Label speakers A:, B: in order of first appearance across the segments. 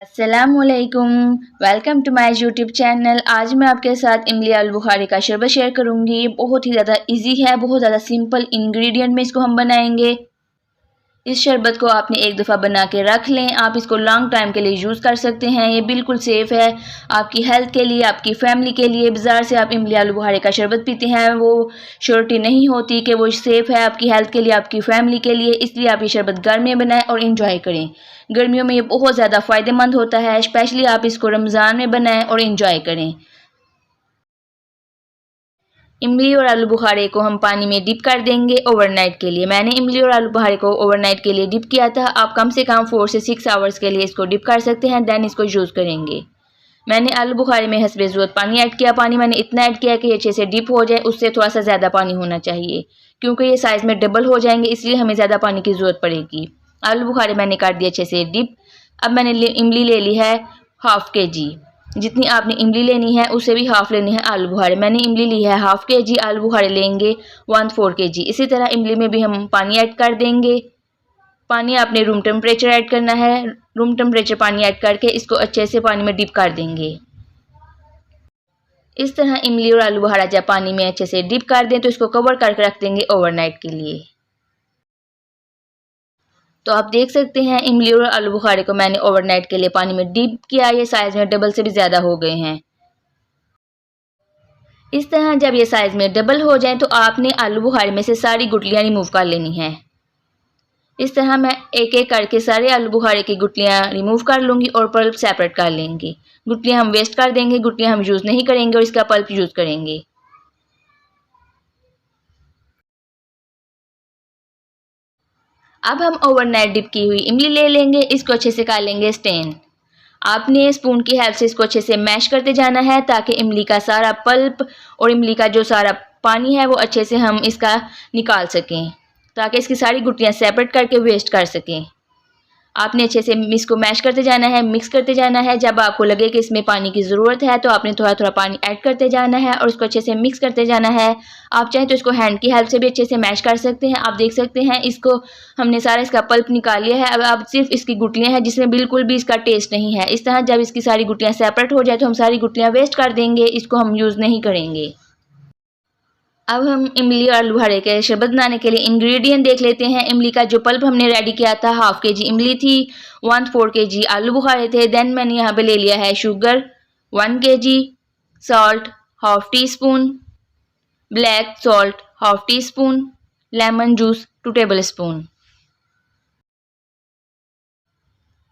A: अस्सलामुअलैकुम। Welcome to my YouTube channel. आज मैं आपके साथ इमली आलू बुखारे का शरबत शेयर करूंगी। ये बहुत ही ज़्यादा इजी है, बहुत ज़्यादा सिंपल इंग्रेडिएंट में इसको हम बनाएंगे। इस शरबत को आपने एक दफ़ा बना के रख लें, आप इसको लॉन्ग टाइम के लिए यूज़ कर सकते हैं। ये बिल्कुल सेफ़ है आपकी हेल्थ के लिए, आपकी फैमिली के लिए। बाज़ार से आप इमली आलू बुखारे का शरबत पीते हैं, वो श्योरिटी नहीं होती कि वो सेफ़ है आपकी हेल्थ के लिए, आपकी फैमिली के लिए। इसलिए आप ये शरबत घर में बनाएं और इंजॉय करें। गर्मियों में ये बहुत ज़्यादा फ़ायदेमंद होता है, स्पेशली आप इसको रमज़ान में बनाएं और इंजॉय करें। इमली और आलू बुखारे को हम पानी में डिप कर देंगे ओवरनाइट के लिए। मैंने इमली और आलू बुखारे को ओवरनाइट के लिए डिप किया था। आप कम से कम 4 से 6 आवर्स के लिए इसको डिप कर सकते हैं, देन इसको यूज़ करेंगे। मैंने आलू बुखारे में हस्बे ज़रूरत पानी ऐड किया। पानी मैंने इतना ऐड किया कि अच्छे से डिप हो जाए, उससे थोड़ा सा ज़्यादा पानी होना चाहिए क्योंकि ये साइज़ में डबल हो जाएंगे, इसलिए हमें ज़्यादा पानी की ज़रूरत पड़ेगी। आलू बुखारे मैंने कर दिए अच्छे से डिप। अब मैंने इमली ले ली है हाफ़ kg। जितनी आपने इमली लेनी है उससे भी हाफ़ लेनी है आलू बुखारे। मैंने इमली ली है हाफ़ kg, आलू बुखारे लेंगे 1/4 kg। इसी तरह इमली में भी हम पानी ऐड कर देंगे। पानी आपने रूम टेम्परेचर ऐड करना है। रूम टेम्परेचर पानी ऐड करके इसको अच्छे से पानी में डिप कर देंगे। इस तरह इमली और आलू बुखारा जब पानी में अच्छे से डिप कर दें तो इसको कवर करके रख देंगे ओवरनाइट के लिए। तो आप देख सकते हैं इमली और आलू बुखारे को मैंने ओवरनाइट के लिए पानी में डिप किया। ये साइज़ में डबल से भी ज़्यादा हो गए हैं। इस तरह जब ये साइज़ में डबल हो जाए तो आपने आलू बुखारे में से सारी गुठलियाँ रिमूव कर लेनी है। इस तरह मैं एक एक करके सारे आलू बुखारे की गुठलियाँ रिमूव कर लूँगी और पल्प सेपरेट कर लेंगे। गुठलियाँ हम वेस्ट कर देंगे, गुठलियाँ हम यूज़ नहीं करेंगे और इसका पल्प यूज़ करेंगे। अब हम ओवरनाइट डिप की हुई इमली ले लेंगे, इसको अच्छे से कर लेंगे स्टेन। आपने स्पून की हेल्प से इसको अच्छे से मैश करते जाना है ताकि इमली का सारा पल्प और इमली का जो सारा पानी है वो अच्छे से हम इसका निकाल सकें, ताकि इसकी सारी गुठलियाँ सेपरेट करके वेस्ट कर सकें। आपने अच्छे से इसको मैश करते जाना है, मिक्स करते जाना है। जब आपको लगे कि इसमें पानी की ज़रूरत है तो आपने थोड़ा थोड़ा पानी ऐड करते जाना है और उसको अच्छे से मिक्स करते जाना है। आप चाहें तो इसको हैंड की हेल्प से भी अच्छे से मैश कर सकते हैं। आप देख सकते हैं इसको हमने सारा इसका पल्प निकाल लिया है। अब सिर्फ इसकी गुठलियाँ हैं जिसमें बिल्कुल भी इसका टेस्ट नहीं है। इस तरह जब इसकी सारी गुठलियाँ सेपरेट हो जाए तो हम सारी गुठलियाँ वेस्ट कर देंगे, इसको हम यूज़ नहीं करेंगे। अब हम इमली और आलू बुखारे के शरबत बनाने के लिए इंग्रेडिएंट देख लेते हैं। इमली का जो पल्प हमने रेडी किया था हाफ़ kg इमली थी, 1/4 kg आलू बुखारे थे। देन मैंने यहाँ पे ले लिया है sugar 1 kg, salt half tea spoon, black salt half tea spoon, lemon juice 2 table spoon.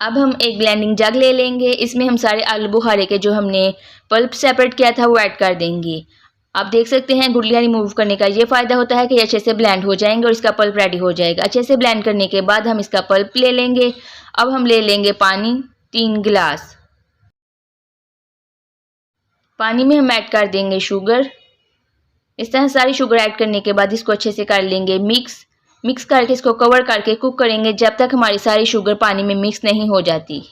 A: अब हम एक ब्लेंडिंग जग ले लेंगे, इसमें हम सारे आलू बुखारे के जो हमने पल्प सेपरेट किया था वो ऐड कर देंगे। आप देख सकते हैं गुठलियाँ रिमूव करने का ये फ़ायदा होता है कि अच्छे से ब्लेंड हो जाएंगे और इसका पल्प रेडी हो जाएगा। अच्छे से ब्लेंड करने के बाद हम इसका पल्प ले लेंगे। अब हम ले लेंगे पानी 3 गिलास। पानी में हम ऐड कर देंगे शुगर। इस तरह सारी शुगर ऐड करने के बाद इसको अच्छे से कर लेंगे मिक्स। मिक्स करके इसको कवर करके कुक करेंगे जब तक हमारी सारी शुगर पानी में मिक्स नहीं हो जाती।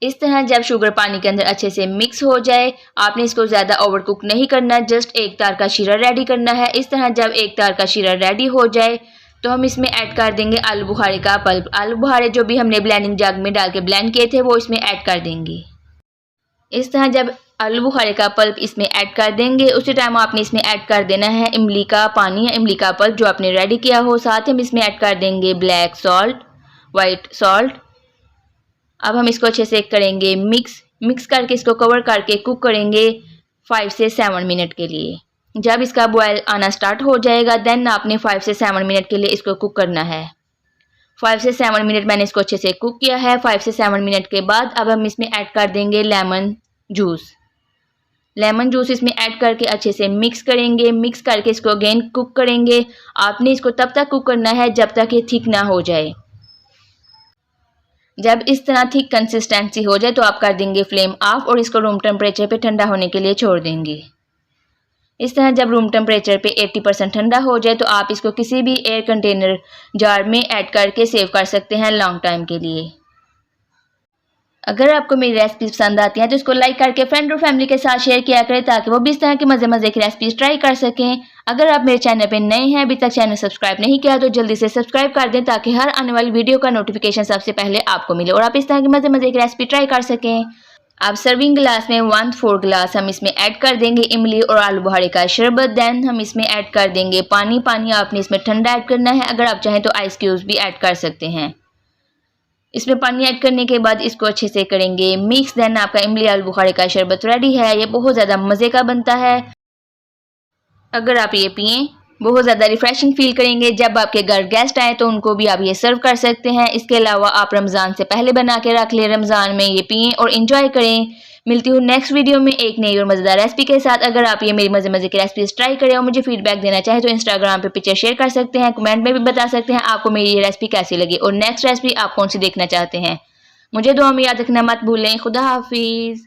A: इस तरह जब शुगर पानी के अंदर अच्छे से मिक्स हो जाए, आपने इसको ज़्यादा ओवर कुक नहीं करना, जस्ट एक तार का शीरा रेडी करना है। इस तरह जब एक तार का शीरा रेडी हो जाए तो हम इसमें ऐड कर देंगे आलू बुखारे का पल्प। आलू बुखारे जो भी हमने ब्लेंडिंग जग में डाल के ब्लेंड किए थे वो इसमें ऐड कर देंगे। इस तरह जब आलू बुखारे का पल्प इसमें ऐड कर देंगे उसी टाइम आपने इसमें ऐड कर देना है इमली का पानी या इमली का पल्प जो आपने रेडी किया हो। साथ ही हम इसमें ऐड कर देंगे ब्लैक सॉल्ट, वाइट सॉल्ट। अब हम इसको अच्छे से करेंगे मिक्स करके इसको कवर करके कुक करेंगे 5 से 7 मिनट के लिए। जब इसका बॉयल आना स्टार्ट हो जाएगा देन आपने 5 से 7 मिनट के लिए इसको कुक करना है। 5 से 7 मिनट मैंने इसको अच्छे से कुक किया है। 5 से 7 मिनट के बाद अब हम इसमें ऐड कर देंगे लेमन जूस। लेमन जूस इसमें ऐड करके अच्छे से मिक्स करेंगे। मिक्स करके इसको अगेन कुक करेंगे। आपने इसको तब तक कुक करना है जब तक ये थिक ना हो जाए। जब इस तरह थिक कंसिस्टेंसी हो जाए तो आप कर देंगे फ्लेम ऑफ और इसको रूम टेम्परेचर पे ठंडा होने के लिए छोड़ देंगे। इस तरह जब रूम टेम्परेचर पे 80% ठंडा हो जाए तो आप इसको किसी भी एयर कंटेनर जार में ऐड करके सेव कर सकते हैं लॉन्ग टाइम के लिए। अगर आपको मेरी रेसिपीज पसंद आती हैं तो इसको लाइक करके फ्रेंड और फैमिली के साथ शेयर किया करें ताकि वो भी इस तरह की मज़े की रेसिपीज ट्राई कर सकें। अगर आप मेरे चैनल पे नए हैं, अभी तक चैनल सब्सक्राइब नहीं किया तो जल्दी से सब्सक्राइब कर दें ताकि हर आने वाली वीडियो का नोटिफिकेशन सबसे पहले आपको मिले और आप इस तरह की मज़े की रेसिपी ट्राई कर सकें। अब सर्विंग ग्लास में 1/4 ग्लास हम इसमें ऐड कर देंगे इमली और आलू बुखारे का शरबत। देन हम इसमें ऐड कर देंगे पानी। पानी आपने इसमें ठंडा ऐड करना है, अगर आप चाहें तो आइस क्यूब्स भी ऐड कर सकते हैं। इसमें पानी ऐड करने के बाद इसको अच्छे से करेंगे मिक्स। देन आपका इमली आलू बुखारे का शरबत रेडी है। ये बहुत ज़्यादा मज़े का बनता है। अगर आप ये पिएं बहुत ज़्यादा रिफ्रेशिंग फील करेंगे। जब आपके घर गेस्ट आए तो उनको भी आप ये सर्व कर सकते हैं। इसके अलावा आप रमज़ान से पहले बना के रख लें, रमज़ान में ये पिएं और इन्जॉय करें। मिलती हूँ नेक्स्ट वीडियो में एक नई और मज़ेदार रेसिपी के साथ। अगर आप ये मेरी मज़े की रेसिपीज ट्राई करें और मुझे फीडबैक देना चाहें तो इंस्टाग्राम पे पिक्चर शेयर कर सकते हैं, कमेंट में भी बता सकते हैं आपको मेरी ये रेसिपी कैसी लगी और नेक्स्ट रेसिपी आप कौन सी देखना चाहते हैं। मुझे दुआ में याद रखना मत भूलें। खुदा हाफिज़।